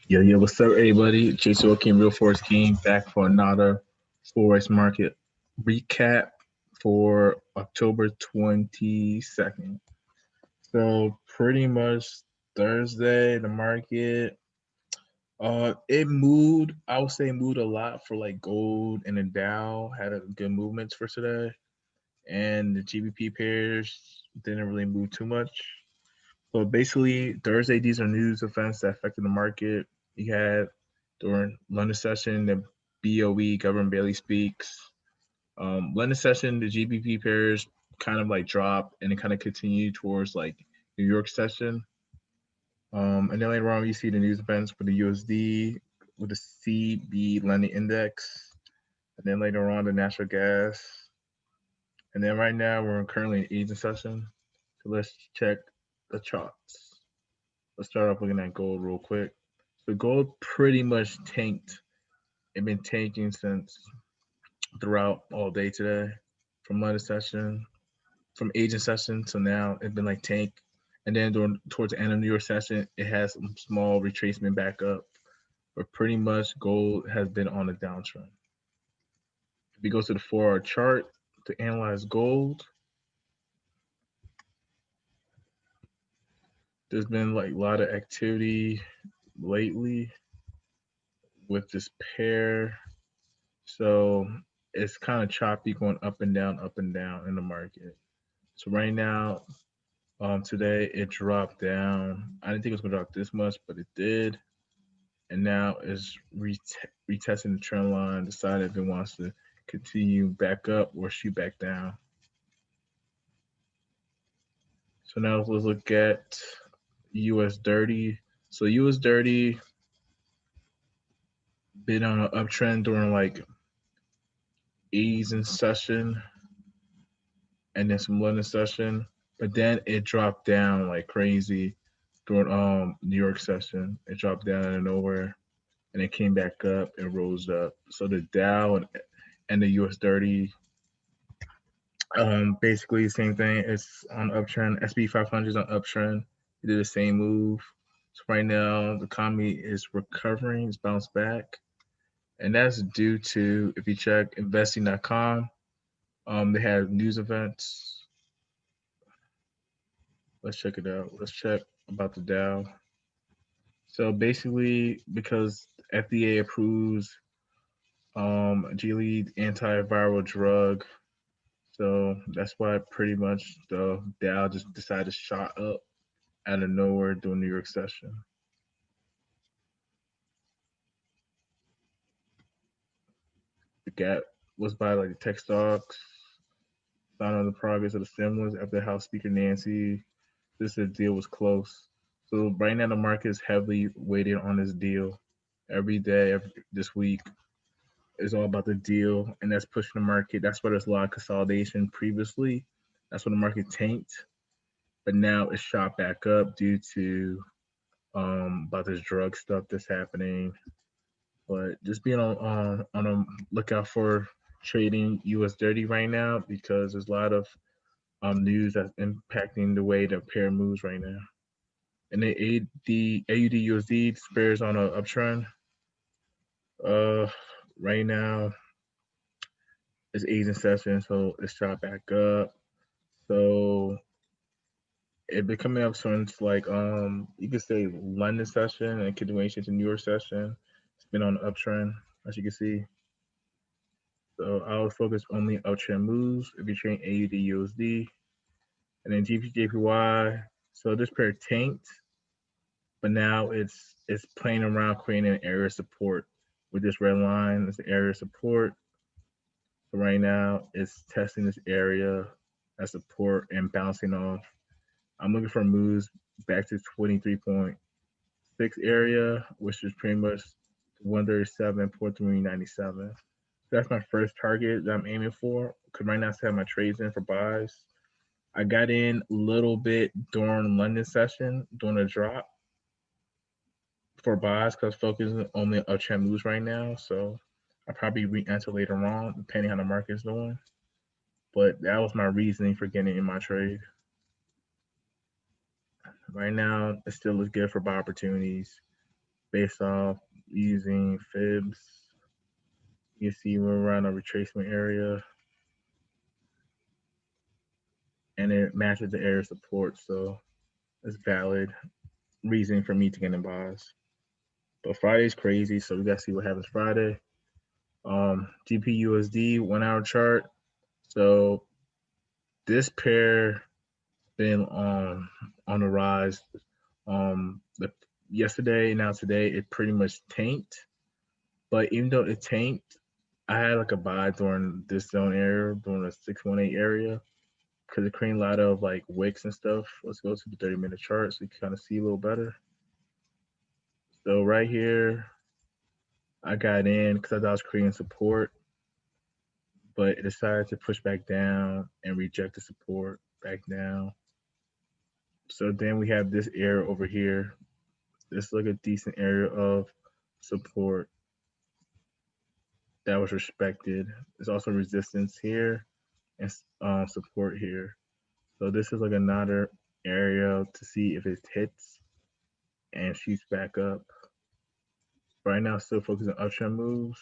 Yo, what's up, everybody? Jason King, Real FOREX King, back for another Forex market recap for October 22nd. So, pretty much Thursday, the market, it moved. I would say moved a lot for like gold and the Dow had a good movements for today, and the GBP pairs didn't really move too much. So basically, Thursday, these are news events that affected the market. You had during London session, the BOE, Governor Bailey speaks. London session, the GBP pairs kind of like dropped and it kind of continued towards like New York session. And then later on, you see the news events for the USD with the CB lending index. And then later on, the natural gas. And then right now, we're currently in Asian session. So let's check the charts. Let's start off looking at gold real quick. So gold pretty much tanked. It's been tanking since throughout all day today, from London session, from Asian session to now. It's been like tank, and then towards the end of New York session, it has some small retracement back up. But pretty much gold has been on a downtrend. If we go to the 4-hour chart to analyze gold, there's been like a lot of activity lately with this pair. So it's kind of choppy going up and down in the market. So right now, today it dropped down. I didn't think it was gonna drop this much, but it did. And now it's retesting the trend line, decided if it wants to continue back up or shoot back down. So now let's look at US 30. So US 30 been on an uptrend during like A's in session and then some London session, but then it dropped down like crazy during New York session. It dropped down out of nowhere and it came back up and rose up. So the Dow and the US 30 basically the same thing. It's on uptrend. SP 500 is on uptrend. It did the same move. So right now the economy is recovering, it's bounced back. And that's due to, if you check investing.com, they have news events. Let's check it out. Let's check about the Dow. So basically, because FDA approves Gilead antiviral drug, so that's why pretty much the Dow just decided to shot up out of nowhere during New York session. The gap was by like the tech stocks, found on the progress of the stimulus after House Speaker Nancy. This deal was close. So right now the market is heavily weighted on this deal. Every day, this week, is all about the deal, and that's pushing the market. That's why there's a lot of consolidation previously. That's when the market tanked, but now it's shot back up due to about this drug stuff that's happening. But just being on a lookout for trading US 30 right now because there's a lot of news that's impacting the way the pair moves right now. And the AUD USD spares on an uptrend. Uh, right now it's Asian session, so it's shot back up. So it been coming up since like you could say London session and continuation to New York session. It's been on the uptrend, as you can see. So I was focused only uptrend moves if you're trading AUD USD and then GPJPY. So this pair tanked, but now it's playing around creating an area of support with this red line. It's an area of support. So right now it's testing this area as support and bouncing off. I'm looking for moves back to 23.6 area, which is pretty much 137.397. So that's my first target that I'm aiming for. Because right now I still have my trades in for buys. I got in a little bit during London session, during the drop for buys because focusing on the uptrend moves right now. So I'll probably re-enter later on, depending how the market's doing. But that was my reasoning for getting in my trade. Right now, it still looks good for buy opportunities. based off using fibs. You see we're around a retracement area, and it matches the area of support, so it's valid reason for me to get in buys. But Friday's crazy, so we gotta see what happens Friday. GPUSD 1 hour chart. So this pair been on the rise. The yesterday, now today, it pretty much tanked. But even though it tanked, I had like a buy during this zone area, during the 618 area, because it created a lot of like wicks and stuff. Let's go to the 30-minute chart so you can kind of see a little better. So right here, I got in because I thought I was creating support, but it decided to push back down and reject the support back down. So then we have this area over here. This is like a decent area of support that was respected. There's also resistance here and support here. So this is like another area to see if it hits and shoots back up. Right now, still focusing on uptrend moves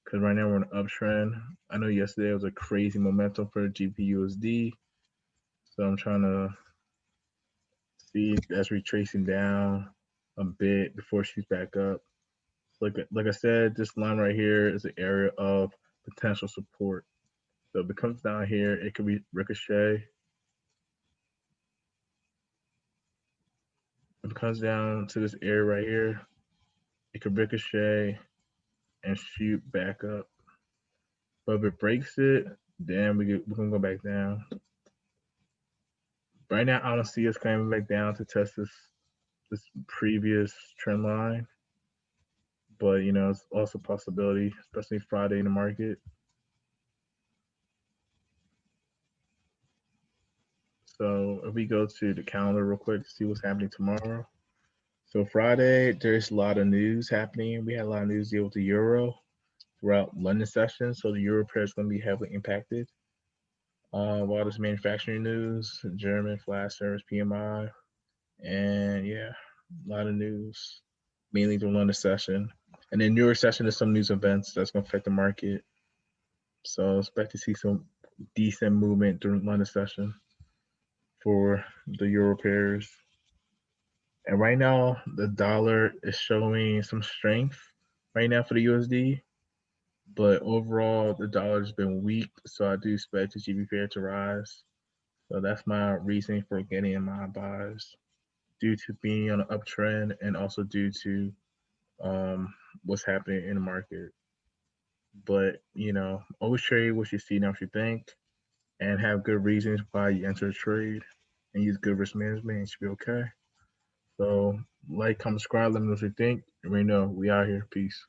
because right now we're on an uptrend. I know yesterday was a crazy momentum for GPUSD, so I'm trying to see if that's retracing down a bit before it shoots back up. Like I said, this line right here is an area of potential support. So if it comes down here, it could be ricochet. If it comes down to this area right here, it could ricochet and shoot back up. But if it breaks it, then we're gonna go back down. Right now, I don't see us coming back down to test this previous trend line. But you know, it's also a possibility, especially Friday in the market. So if we go to the calendar real quick to see what's happening tomorrow. So Friday, there's a lot of news happening. We had a lot of news deal with the euro throughout London session, so the euro pair is going to be heavily impacted. While there's manufacturing news, German flash service PMI, and yeah, a lot of news, mainly the London session. And then New York session is some news events that's going to affect the market. So expect to see some decent movement during London session for the euro pairs. And right now, the dollar is showing some strength right now for the USD. But overall, the dollar's been weak, so I do expect the GB pair to rise. So that's my reasoning for getting in my buys, due to being on an uptrend and also due to what's happening in the market. But you know, always trade what you see, not what you think, and have good reasons why you enter a trade, and use good risk management. And you should be okay. So, like, comment, subscribe. Let me know what you think. And we know we out here. Peace.